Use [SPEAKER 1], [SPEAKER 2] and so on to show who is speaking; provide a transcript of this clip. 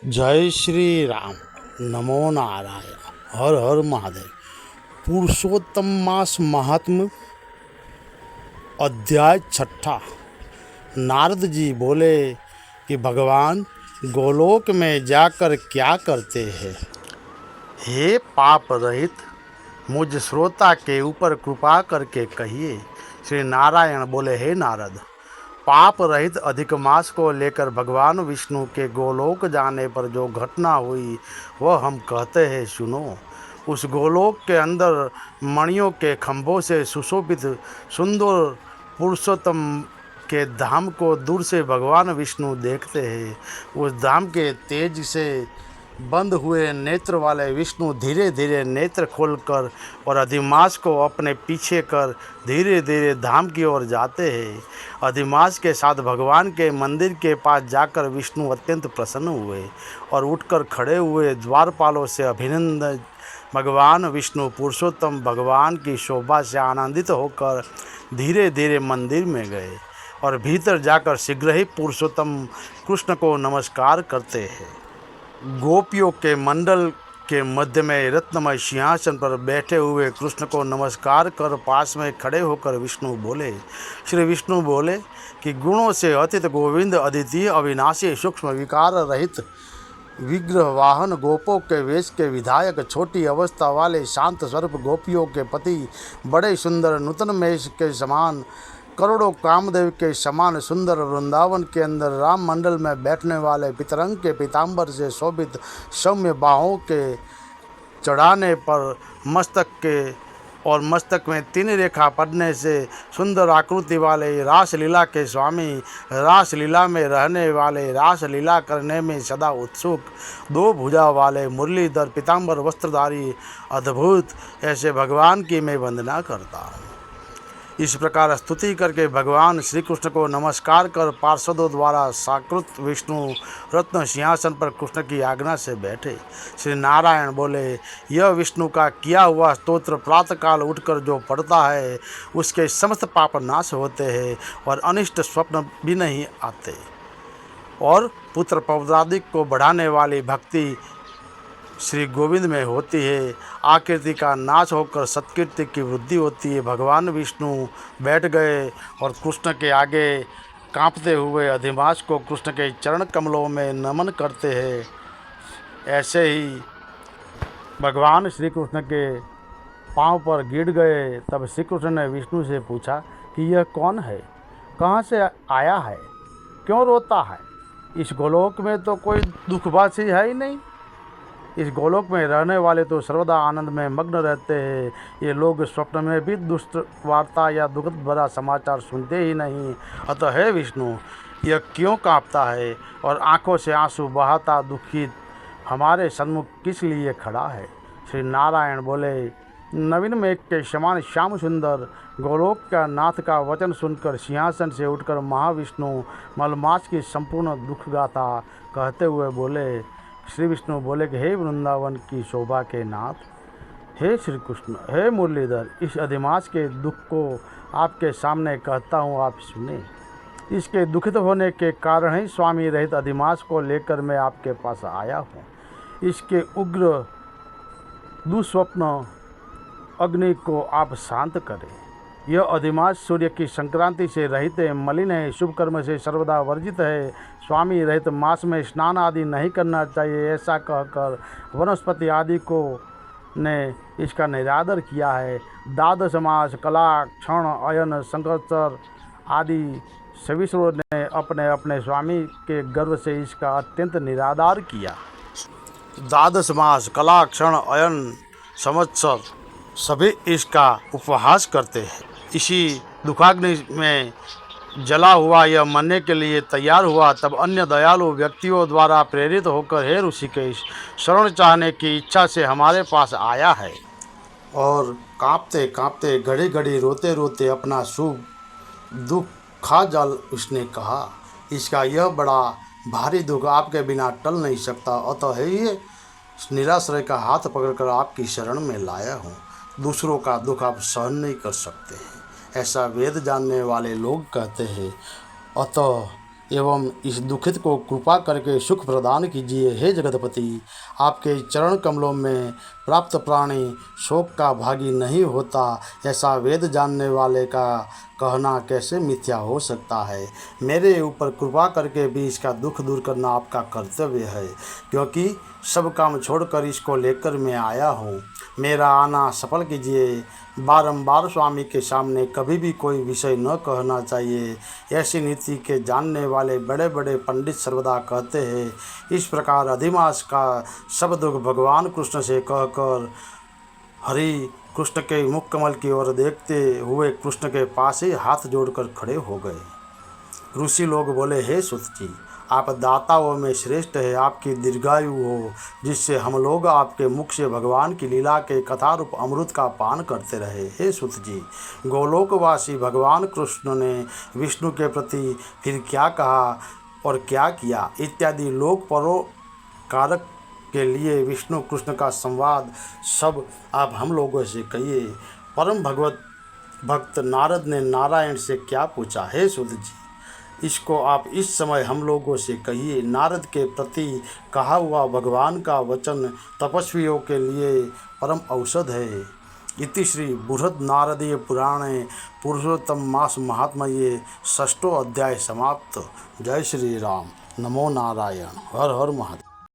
[SPEAKER 1] जय श्री राम। नमो नारायण। हर हर महादेव। पुरुषोत्तम मास महात्म अध्याय छठा। नारद जी बोले कि भगवान गोलोक में जाकर क्या करते हैं। हे पाप रहित मुझ श्रोता के ऊपर कृपा करके कहिए। श्री नारायण बोले, हे नारद, पाप रहित अधिक मास को लेकर भगवान विष्णु के गोलोक जाने पर जो घटना हुई वह हम कहते हैं, सुनो। उस गोलोक के अंदर मणियों के खंभों से सुशोभित सुंदर पुरुषोत्तम के धाम को दूर से भगवान विष्णु देखते हैं। उस धाम के तेज से बंद हुए नेत्र वाले विष्णु धीरे धीरे नेत्र खोलकर और अधिमास को अपने पीछे कर धीरे धीरे धाम की ओर जाते हैं। अधिमास के साथ भगवान के मंदिर के पास जाकर विष्णु अत्यंत प्रसन्न हुए और उठकर खड़े हुए द्वारपालों से अभिनंदन भगवान विष्णु पुरुषोत्तम भगवान की शोभा से आनंदित होकर धीरे धीरे मंदिर में गए और भीतर जाकर शीघ्र ही पुरुषोत्तम कृष्ण को नमस्कार करते हैं। गोपियों के मंडल के मध्य में रत्नमय सिंहासन पर बैठे हुए कृष्ण को नमस्कार कर पास में खड़े होकर विष्णु बोले, श्री विष्णु बोले कि गुणों से अतीत गोविंद अद्वितीय अविनाशी सूक्ष्म विकार रहित विग्रह वाहन गोपों के वेश के विधायक छोटी अवस्था वाले शांत स्वरूप गोपियों के पति बड़े सुंदर नूतन मेष के समान करोड़ों कामदेव के समान सुंदर वृंदावन के अंदर राम मंडल में बैठने वाले पितरंग के पीताम्बर से शोभित सौम्य बाहों के चढ़ाने पर मस्तक में 3 रेखा पड़ने से सुंदर आकृति वाले रास लीला के स्वामी, रास लीला में रहने वाले, रास लीला करने में सदा उत्सुक, 2 भुजा वाले मुरलीधर पीताम्बर वस्त्रधारी अद्भुत ऐसे भगवान की मैं वंदना करता हूँ। इस प्रकार स्तुति करके भगवान श्री कृष्ण को नमस्कार कर पार्षदों द्वारा साकृत विष्णु रत्न सिंहासन पर कृष्ण की आज्ञा से बैठे। श्री नारायण बोले, यह विष्णु का किया हुआ स्तोत्र प्रातःकाल उठकर जो पढ़ता है उसके समस्त पाप नाश होते हैं और अनिष्ट स्वप्न भी नहीं आते और पुत्र पौत्रादिक को बढ़ाने वाली भक्ति श्री गोविंद में होती है। आकृति का नाश होकर सत्कीर्ति की वृद्धि होती है। भगवान विष्णु बैठ गए और कृष्ण के आगे कांपते हुए अधिमास को कृष्ण के चरण कमलों में नमन करते हैं। ऐसे ही भगवान श्री कृष्ण के पांव पर गिर गए। तब श्री कृष्ण ने विष्णु से पूछा कि यह कौन है, कहाँ से आया है, क्यों रोता है। इस गोलोक में तो कोई दुखभासी है ही नहीं। इस गोलोक में रहने वाले तो सर्वदा आनंद में मग्न रहते हैं। ये लोग स्वप्न में भी दुष्ट वार्ता या दुखद भरा समाचार सुनते ही नहीं। अतः हे विष्णु, यह क्यों कांपता है और आंखों से आंसू बहाता दुखित हमारे सन्मुख किस लिए खड़ा है। श्री नारायण बोले, नवीन मेघ के समान श्याम सुंदर गोलोक का नाथ का वचन सुनकर सिंहासन से उठकर महाविष्णु मलमास की संपूर्ण दुख गाथा कहते हुए बोले। श्री विष्णु बोले कि हे वृंदावन की शोभा के नाथ, हे श्री कृष्ण, हे मुरलीधर, इस अधिमास के दुख को आपके सामने कहता हूँ, आप सुने। इसके दुखित होने के कारण ही स्वामी रहित अधिमास को लेकर मैं आपके पास आया हूँ। इसके उग्र दुस्वप्न अग्नि को आप शांत करें। यह अधिमास सूर्य की संक्रांति से रहित है, मलिन है, शुभ कर्म से सर्वदा वर्जित है। स्वामी रहित मास में स्नान आदि नहीं करना चाहिए। ऐसा कहकर वनस्पति आदि को ने इसका निरादर किया है। द्वादश मास कला क्षण अयन संवत्सर आदि सविशरों ने अपने अपने स्वामी के गर्व से इसका अत्यंत निरादर किया। द्वादश मास कला क्षण अयन संवत्सर सभी इसका उपहास करते हैं। इसी दुखाग्नि में जला हुआ यह मरने के लिए तैयार हुआ। तब अन्य दयालु व्यक्तियों द्वारा प्रेरित होकर हे ऋषिकेश, शरण चाहने की इच्छा से हमारे पास आया है। और कांपते कांपते घड़ी घड़ी रोते रोते अपना शुभ दुख खा जल उसने कहा, इसका यह बड़ा भारी दुख आपके बिना टल नहीं सकता। अतः है ये निराश्रय का हाथ पकड़कर आपकी शरण में लाया हूँ। दूसरों का दुख आप सहन नहीं कर सकते हैं, ऐसा वेद जानने वाले लोग कहते हैं। अतः एवं इस दुखित को कृपा करके सुख प्रदान कीजिए। हे जगतपति, आपके चरण कमलों में प्राप्त प्राणी शोक का भागी नहीं होता, ऐसा वेद जानने वाले का कहना कैसे मिथ्या हो सकता है। मेरे ऊपर कृपा करके भी इसका दुख दूर करना आपका कर्तव्य है, क्योंकि सब काम छोड़कर इसको लेकर मैं आया हूँ। मेरा आना सफल कीजिए। बारंबार स्वामी के सामने कभी भी कोई विषय न कहना चाहिए, ऐसी नीति के जानने वाले बड़े बड़े पंडित सर्वदा कहते हैं। इस प्रकार अधिमास का सब दुख भगवान कृष्ण से कहकर हरि कृष्ण के मुख कमल की ओर देखते हुए कृष्ण के पास ही हाथ जोड़कर खड़े हो गए। ऋषि लोग बोले, हे सुत जी, आप दाताओं में श्रेष्ठ है, आपकी दीर्घायु हो, जिससे हम लोग आपके मुख से भगवान की लीला के कथा रूप अमृत का पान करते रहे। हे सुत जी, गोलोकवासी भगवान कृष्ण ने विष्णु के प्रति फिर क्या कहा और क्या किया इत्यादि लोक परोकारक के लिए विष्णु कृष्ण का संवाद सब आप हम लोगों से कहिए। परम भगवत भक्त नारद ने नारायण से क्या पूछा। हे सुत जी, इसको आप इस समय हम लोगों से कहिए। नारद के प्रति कहा हुआ भगवान का वचन तपस्वियों के लिए परम औषध है। इति श्री बृहद नारदीय पुराणे पुरुषोत्तम मास महात्म्ये षष्ठो अध्याय समाप्त। जय श्री राम। नमो नारायण। हर हर महादेव।